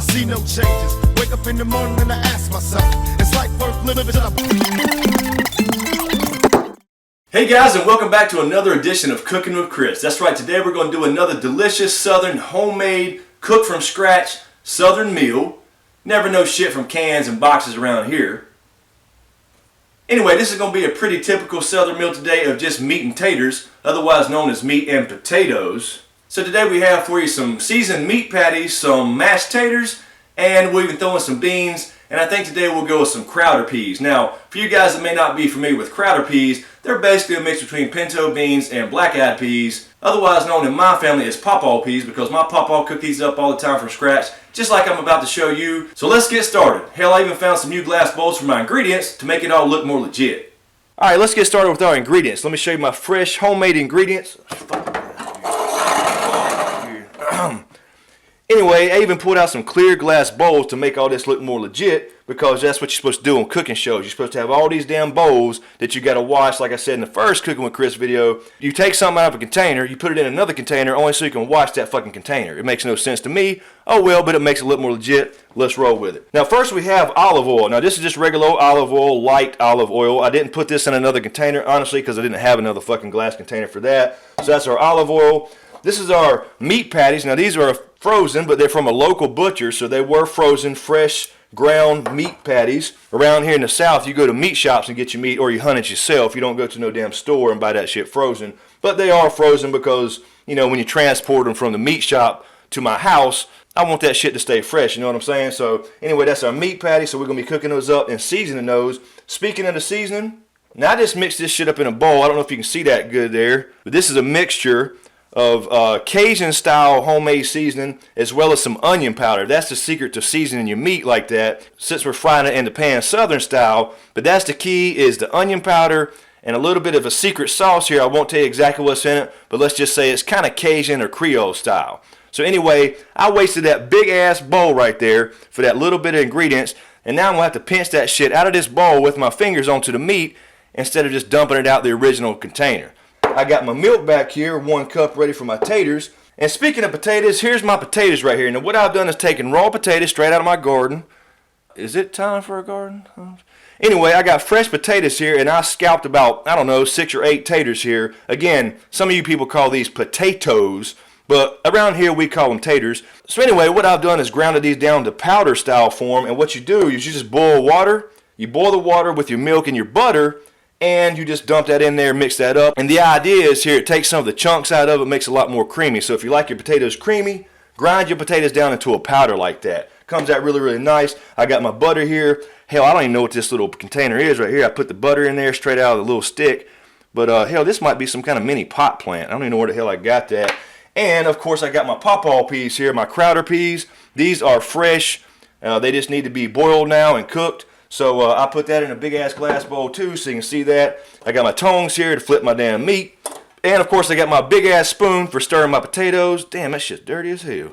see no changes. Wake up in the morning and I ask myself, it's like worth living till I... Hey guys, and welcome back to another edition of Cooking with Chris. That's right, today we're going to do another delicious southern homemade, cooked from scratch southern meal. Never know shit from cans and boxes around here. Anyway, this is going to be a pretty typical southern meal today of just meat and taters, otherwise known as meat and potatoes. So today we have for you some seasoned meat patties, some mashed taters, and we'll even throw in some beans. And I think today we'll go with some crowder peas. Now, for you guys that may not be familiar with crowder peas, they're basically a mix between pinto beans and black-eyed peas, otherwise known in my family as pawpaw peas, because my pawpaw cook these up all the time from scratch, just like I'm about to show you. So let's get started. Hell, I even found some new glass bowls for my ingredients to make it all look more legit. Alright, let's get started with our ingredients. Let me show you my fresh homemade ingredients. Anyway, I even pulled out some clear glass bowls to make all this look more legit, because that's what you're supposed to do on cooking shows. You're supposed to have all these damn bowls that you got to wash, like I said in the first Cooking with Chris video. You take something out of a container, you put it in another container only so you can wash that fucking container. It makes no sense to me. Oh well, but it makes it look more legit. Let's roll with it. Now first we have olive oil. Now this is just regular olive oil, light olive oil. I didn't put this in another container, honestly, because I didn't have another fucking glass container for that. So that's our olive oil. This is our meat patties. Now these are frozen, but they're from a local butcher, so they were frozen, fresh, ground meat patties. Around here in the South, you go to meat shops and get your meat, or you hunt it yourself. You don't go to no damn store and buy that shit frozen. But they are frozen because, you know, when you transport them from the meat shop to my house, I want that shit to stay fresh, you know what I'm saying? So anyway, that's our meat patty, so we're going to be cooking those up and seasoning those. Speaking of the seasoning, now I just mixed this shit up in a bowl. I don't know if you can see that good there, but this is a mixture of Cajun style homemade seasoning, as well as some onion powder. That's the secret to seasoning your meat like that, since we're frying it in the pan southern style. But that's the key, is the onion powder and a little bit of a secret sauce here. I won't tell you exactly what's in it, but let's just say it's kind of Cajun or Creole style. So anyway, I wasted that big ass bowl right there for that little bit of ingredients, and now I'm gonna have to pinch that shit out of this bowl with my fingers onto the meat instead of just dumping it out the original container. I got my milk back here, 1 cup ready for my taters. And speaking of potatoes, here's my potatoes right here. Now what I've done is taken raw potatoes straight out of my garden. Is it time for a garden? Anyway, I got fresh potatoes here, and I scalped about, I don't know, 6 or 8 taters here. Again, some of you people call these potatoes, but around here we call them taters. So anyway, what I've done is grounded these down to powder style form, and what you do is you just boil water. You boil the water with your milk and your butter, and you just dump that in there, mix that up. And the idea is here, it takes some of the chunks out of it, makes it a lot more creamy. So if you like your potatoes creamy, grind your potatoes down into a powder like that. Comes out really, really nice. I got my butter here. Hell, I don't even know what this little container is right here. I put the butter in there straight out of the little stick. But hell, this might be some kind of mini pot plant. I don't even know where the hell I got that. And of course, I got my pawpaw peas here, my crowder peas. These are fresh. They just need to be boiled now and cooked. So I put that in a big ass glass bowl too, so you can see that. I got my tongs here to flip my damn meat. And of course I got my big ass spoon for stirring my potatoes. Damn, that shit's dirty as hell.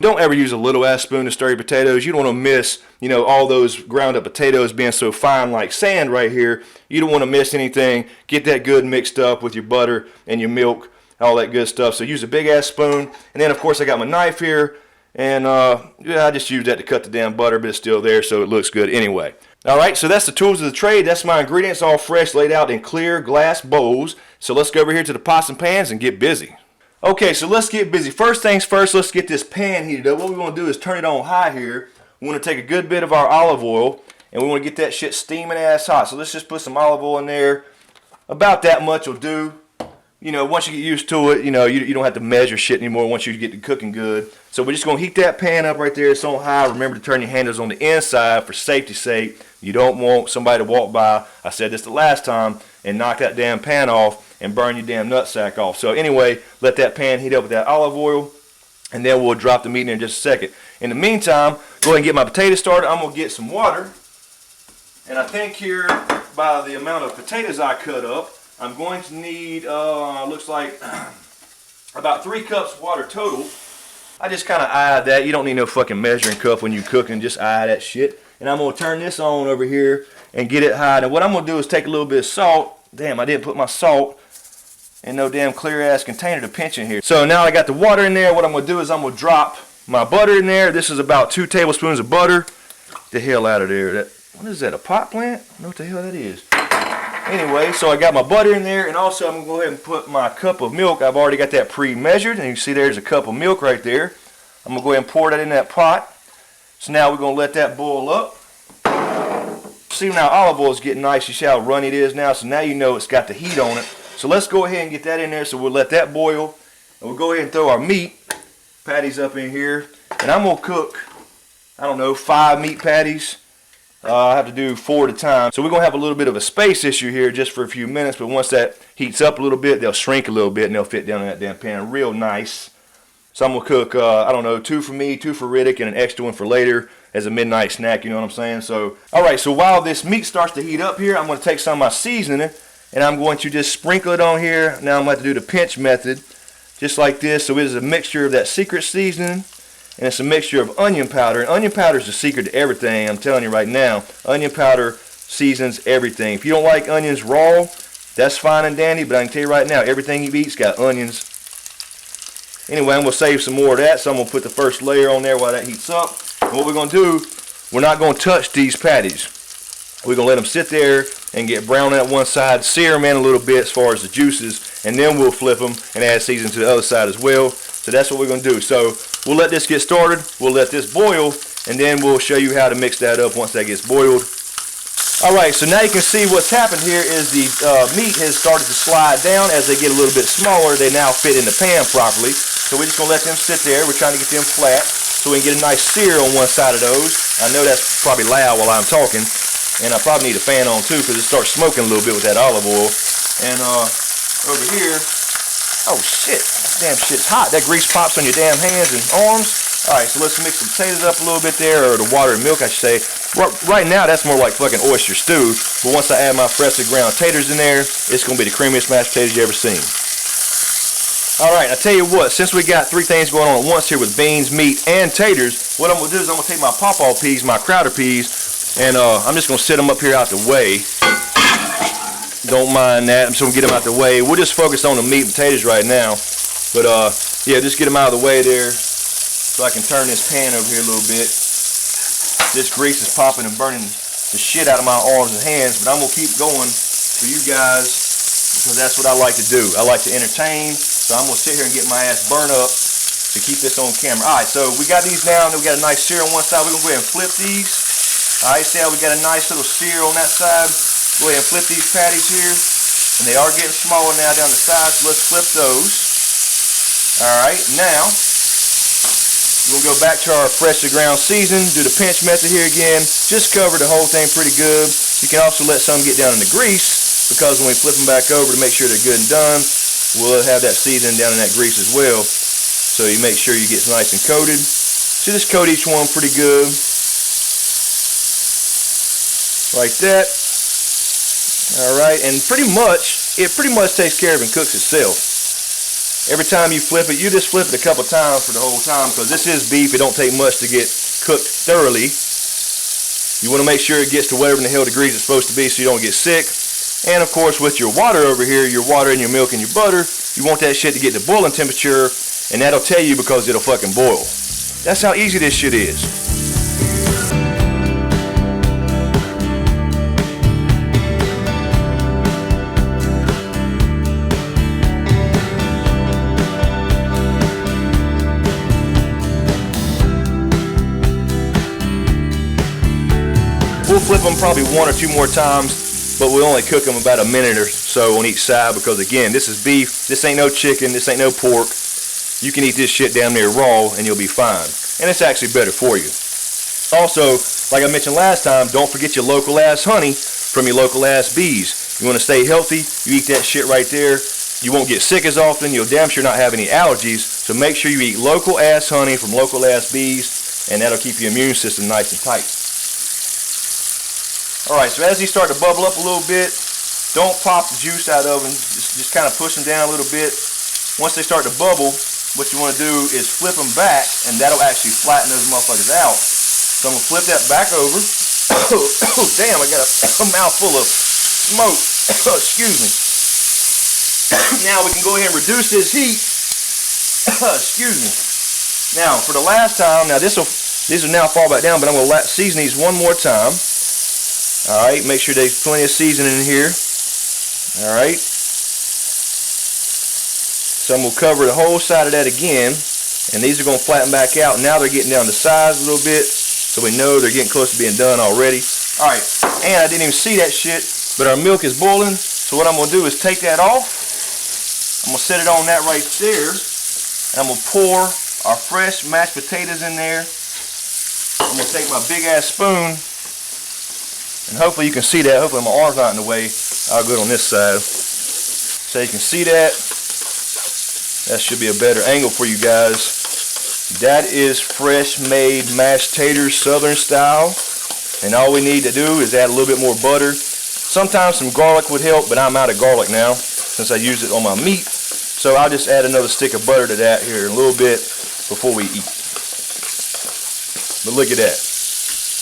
Don't ever use a little ass spoon to stir your potatoes. You don't want to miss, you know, all those ground up potatoes being so fine like sand right here. You don't want to miss anything. Get that good mixed up with your butter and your milk, all that good stuff. So use a big ass spoon. And then of course I got my knife here. And yeah, I just used that to cut the damn butter, but it's still there, so it looks good anyway. Alright, so that's the tools of the trade. That's my ingredients all fresh, laid out in clear glass bowls. So let's go over here to the pots and pans and get busy. Okay, so let's get busy. First things first, let's get this pan heated up. What we want to do is turn it on high here. We want to take a good bit of our olive oil, and we want to get that shit steaming ass hot. So let's just put some olive oil in there. About that much will do. You know, once you get used to it, you know, you don't have to measure shit anymore once you get to cooking good. So we're just going to heat that pan up right there. It's on high. Remember to turn your handles on the inside for safety's sake. You don't want somebody to walk by, I said this the last time, and knock that damn pan off and burn your damn nutsack off. So anyway, let that pan heat up with that olive oil, and then we'll drop the meat in there in just a second. In the meantime, go ahead and get my potatoes started. I'm going to get some water. And I think here, by the amount of potatoes I cut up, I'm going to need, looks like about 3 cups water total. I just kind of eye that. You don't need no fucking measuring cup when you cooking. Just eye that shit. And I'm going to turn this on over here and get it high. And what I'm going to do is take a little bit of salt. Damn, I didn't put my salt in no damn clear ass container to pinch in here. So now I got the water in there. What I'm going to do is I'm going to drop my butter in there. This is about 2 tablespoons of butter. Get the hell out of there. What is that, a pot plant? I don't know what the hell that is. Anyway, so I got my butter in there, and also I'm going to go ahead and put my cup of milk. I've already got that pre-measured, and you can see there's a cup of milk right there. I'm going to go ahead and pour that in that pot. So now we're going to let that boil up. See now olive oil is getting nice. You see how runny it is now? So now you know it's got the heat on it. So let's go ahead and get that in there. So we'll let that boil. And we'll go ahead and throw our meat patties up in here. And I'm going to cook, I don't know, 5 meat patties. I have to do 4 at a time. So we're going to have a little bit of a space issue here just for a few minutes. But once that heats up a little bit, they'll shrink a little bit and they'll fit down in that damn pan real nice. So I'm going to cook, I don't know, 2 for me, 2 for Riddick, and an extra one for later as a midnight snack, you know what I'm saying? So, alright, so while this meat starts to heat up here, I'm going to take some of my seasoning, and I'm going to just sprinkle it on here. Now I'm going to have to do the pinch method, just like this. So it is a mixture of that secret seasoning, and it's a mixture of onion powder. And onion powder is the secret to everything, I'm telling you right now. Onion powder seasons everything. If you don't like onions raw, that's fine and dandy, but I can tell you right now, everything you eat's got onions. Anyway, I'm going to save some more of that, so I'm going to put the first layer on there while that heats up. And what we're going to do, we're not going to touch these patties. We're going to let them sit there and get brown on that one side, sear them in a little bit as far as the juices, and then we'll flip them and add seasoning to the other side as well. So that's what we're going to do. So we'll let this get started, we'll let this boil, and then we'll show you how to mix that up once that gets boiled. Alright, so now you can see what's happened here is the meat has started to slide down. As they get a little bit smaller, they now fit in the pan properly. So we're just going to let them sit there. We're trying to get them flat so we can get a nice sear on one side of those. I know that's probably loud while I'm talking. And I probably need a fan on too because it starts smoking a little bit with that olive oil. And over here, oh shit, damn shit's hot. That grease pops on your damn hands and arms. Alright, so let's mix the potatoes up a little bit there, or the water and milk I should say. Right now that's more like fucking oyster stew. But once I add my freshly ground taters in there, it's going to be the creamiest mashed potatoes you ever seen. Alright, I tell you what, since we got 3 things going on at once here with beans, meat, and taters, what I'm going to do is I'm going to take my pawpaw peas, my crowder peas, and I'm just going to sit them up here out the way. Don't mind that. I'm just going to get them out the way. We'll just focus on the meat and potatoes right now. But yeah, just get them out of the way there so I can turn this pan over here a little bit. This grease is popping and burning the shit out of my arms and hands, but I'm going to keep going for you guys because that's what I like to do. I like to entertain, so I'm going to sit here and get my ass burned up to keep this on camera. Alright, so we got these now, and we got a nice sear on one side. We're going to go ahead and flip these. Alright, see how we got a nice little sear on that side. Go ahead and flip these patties here. And they are getting smaller now down the side, so let's flip those. Alright, now we're going to go back to our freshly ground season, do the pinch method here again. Just cover the whole thing pretty good. You can also let some get down in the grease because when we flip them back over to make sure they're good and done, we'll have that seasoning down in that grease as well. So you make sure you get nice and coated. So just coat each one pretty good. Like that. Alright, and it pretty much takes care of and cooks itself. Every time you flip it, you just flip it a couple times for the whole time because this is beef. It don't take much to get cooked thoroughly. You want to make sure it gets to whatever in the hell degrees it's supposed to be so you don't get sick. And of course with your water over here, your water and your milk and your butter, you want that shit to get to boiling temperature, and that'll tell you because it'll fucking boil. That's how easy this shit is. We'll flip them probably 1 or 2 more times, but we'll only cook them about a minute or so on each side because again, this is beef, this ain't no chicken, this ain't no pork. You can eat this shit down there raw and you'll be fine. And it's actually better for you. Also, like I mentioned last time, don't forget your local ass honey from your local ass bees. You want to stay healthy, you eat that shit right there. You won't get sick as often, you'll damn sure not have any allergies. So make sure you eat local ass honey from local ass bees, and that'll keep your immune system nice and tight. Alright, so as these start to bubble up a little bit, don't pop the juice out of them, just kind of push them down a little bit. Once they start to bubble, what you want to do is flip them back, and that'll actually flatten those motherfuckers out. So I'm going to flip that back over. Oh, damn, I got a mouthful of smoke. Excuse me. Now we can go ahead and reduce this heat. Excuse me. Now, for the last time, now these will now fall back down, but I'm going to season these one more time. Alright, make sure there's plenty of seasoning in here. Alright. So I'm going to cover the whole side of that again. And these are going to flatten back out. Now they're getting down to size a little bit. So we know they're getting close to being done already. Alright, and I didn't even see that shit, but our milk is boiling. So what I'm going to do is take that off. I'm going to set it on that right there. And I'm going to pour our fresh mashed potatoes in there. I'm going to take my big ass spoon. And hopefully you can see that. Hopefully my arm's not in the way. I'll go on this side. So you can see that. That should be a better angle for you guys. That is fresh made mashed taters, southern style. And all we need to do is add a little bit more butter. Sometimes some garlic would help, but I'm out of garlic now since I used it on my meat. So I'll just add another stick of butter to that here in a little bit before we eat. But look at that.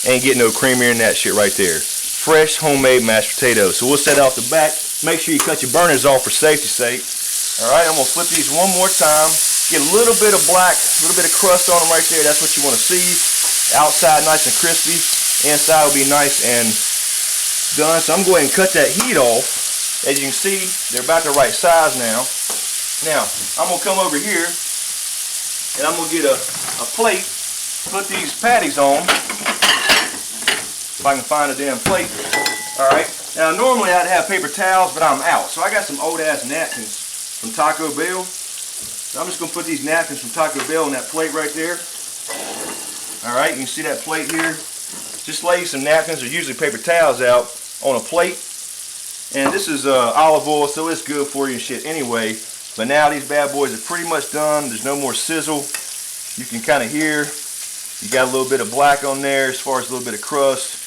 Ain't getting no creamier than that shit right there. Fresh homemade mashed potatoes. So we'll set it off the back. Make sure you cut your burners off for safety's sake. Alright, I'm going to flip these one more time. Get a little bit of black, a little bit of crust on them right there. That's what you want to see. Outside nice and crispy. Inside will be nice and done. So I'm going to go ahead and cut that heat off. As you can see, they're about the right size now. Now, I'm going to come over here and I'm going to get a plate, put these patties on. If I can find a damn plate. Alright, now normally I'd have paper towels, but I'm out. So I got some old ass napkins from Taco Bell. So I'm just going to put these napkins from Taco Bell on that plate right there. Alright, you can see that plate here. Just lay some napkins or usually paper towels out on a plate. And this is olive oil, so it's good for you and shit anyway. But now these bad boys are pretty much done. There's no more sizzle. You can kind of hear. You got a little bit of black on there as far as a little bit of crust.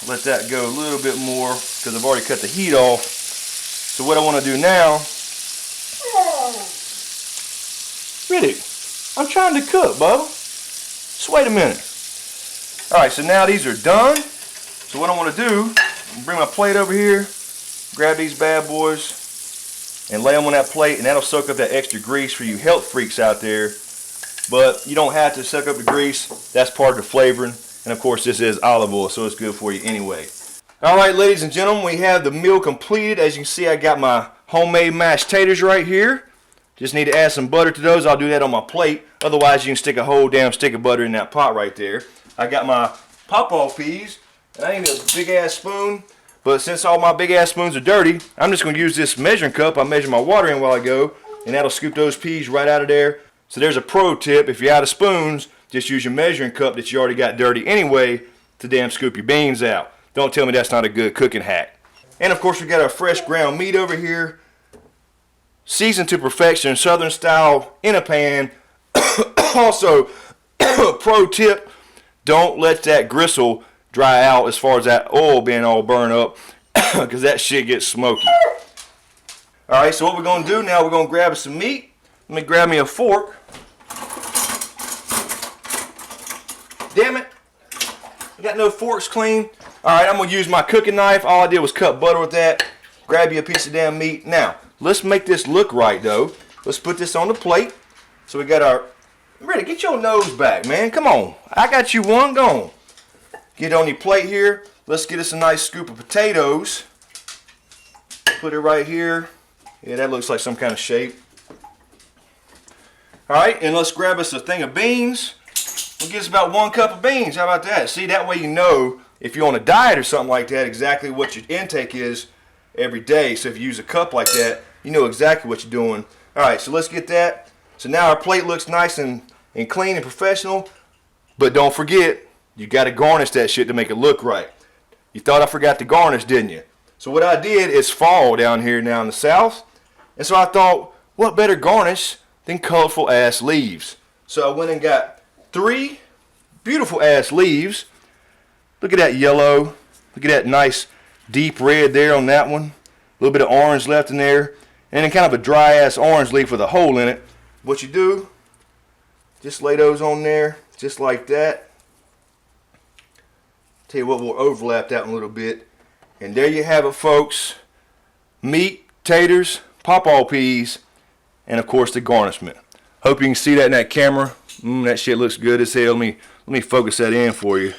Let that go a little bit more because I've already cut the heat off. So what I want to do now. Really? I'm trying to cook, Bubba. Just wait a minute. Alright, so now these are done. So what I want to do, bring my plate over here, grab these bad boys, and lay them on that plate, and that'll soak up that extra grease for you health freaks out there. But you don't have to suck up the grease. That's part of the flavoring. And of course this is olive oil, so it's good for you anyway. Alright, ladies and gentlemen, we have the meal completed. As you can see, I got my homemade mashed taters right here. Just need to add some butter to those. I'll do that on my plate. Otherwise, you can stick a whole damn stick of butter in that pot right there. I got my pawpaw peas. And I need a big ass spoon. But since all my big ass spoons are dirty, I'm just going to use this measuring cup. I measured my water in while ago. And that'll scoop those peas right out of there. So there's a pro tip. If you're out of spoons, just use your measuring cup that you already got dirty anyway to damn scoop your beans out. Don't tell me that's not a good cooking hack. And of course we got our fresh ground meat over here. Seasoned to perfection, southern style in a pan. Also, pro tip, don't let that gristle dry out as far as that oil being all burned up because that shit gets smoky. Alright, so what we're going to do now, we're going to grab some meat. Let me grab me a fork. Damn it. I got no forks clean. Alright, I'm going to use my cooking knife. All I did was cut butter with that. Grab you a piece of damn meat. Now, let's make this look right though. Let's put this on the plate. So we got our... Ready, get your nose back, man. Come on. I got you one. Go on. Get on your plate here. Let's get us a nice scoop of potatoes. Put it right here. Yeah, that looks like some kind of shape. Alright, and let's grab us a thing of beans. We'll get us about 1 cup of beans. How about that? See, that way you know if you're on a diet or something like that, exactly what your intake is every day. So if you use a cup like that, you know exactly what you're doing. Alright, so let's get that. So now our plate looks nice and clean and professional. But don't forget, you got to garnish that shit to make it look right. You thought I forgot to garnish, didn't you? So what I did is fall down here now in the south. And so I thought, what better garnish than colorful ass leaves? So I went and got 3 beautiful ass leaves. Look at that yellow. Look at that nice deep red there on that one. A little bit of orange left in there. And then kind of a dry ass orange leaf with a hole in it. What you do, just lay those on there just like that. Tell you what, we'll overlap that one a little bit. And there you have it, folks. Meat, taters, pawpaw peas, and of course the garnishment. Hope you can see that in that camera. That shit looks good as hell. Let me focus that in for you.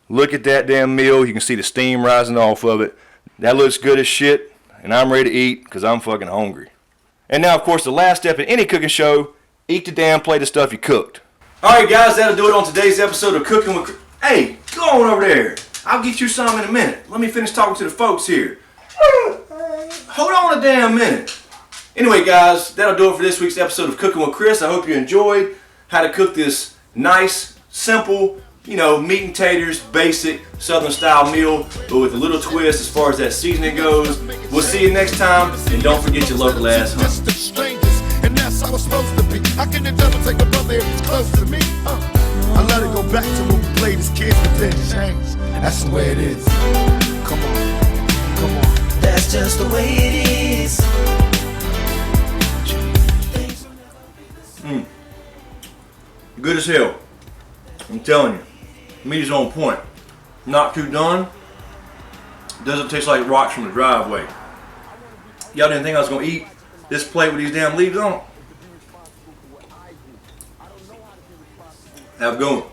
Look at that damn meal. You can see the steam rising off of it. That looks good as shit, and I'm ready to eat because I'm fucking hungry. And now, of course, the last step in any cooking show, eat the damn plate of stuff you cooked. Alright guys, that'll do it on today's episode of Cooking with... Hey, go on over there. I'll get you some in a minute. Let me finish talking to the folks here. Hold on a damn minute. Anyway guys, that'll do it for this week's episode of Cooking with Chris. I hope you enjoyed how to cook this nice, simple, you know, meat and taters, basic Southern style meal, but with a little twist as far as that seasoning goes. We'll see you next time, and don't forget your local ass hunt. And that's how it's supposed to be. How can the devil take a brother if he's close to me? I let it go back to when we played as kids, but then changed. That's the way it is. Come on, come on. That's just the way it is. Good as hell. I'm telling you. Meat is on point. Not too done. Doesn't taste like rocks from the driveway. Y'all didn't think I was gonna eat this plate with these damn leaves on it? Have a good one.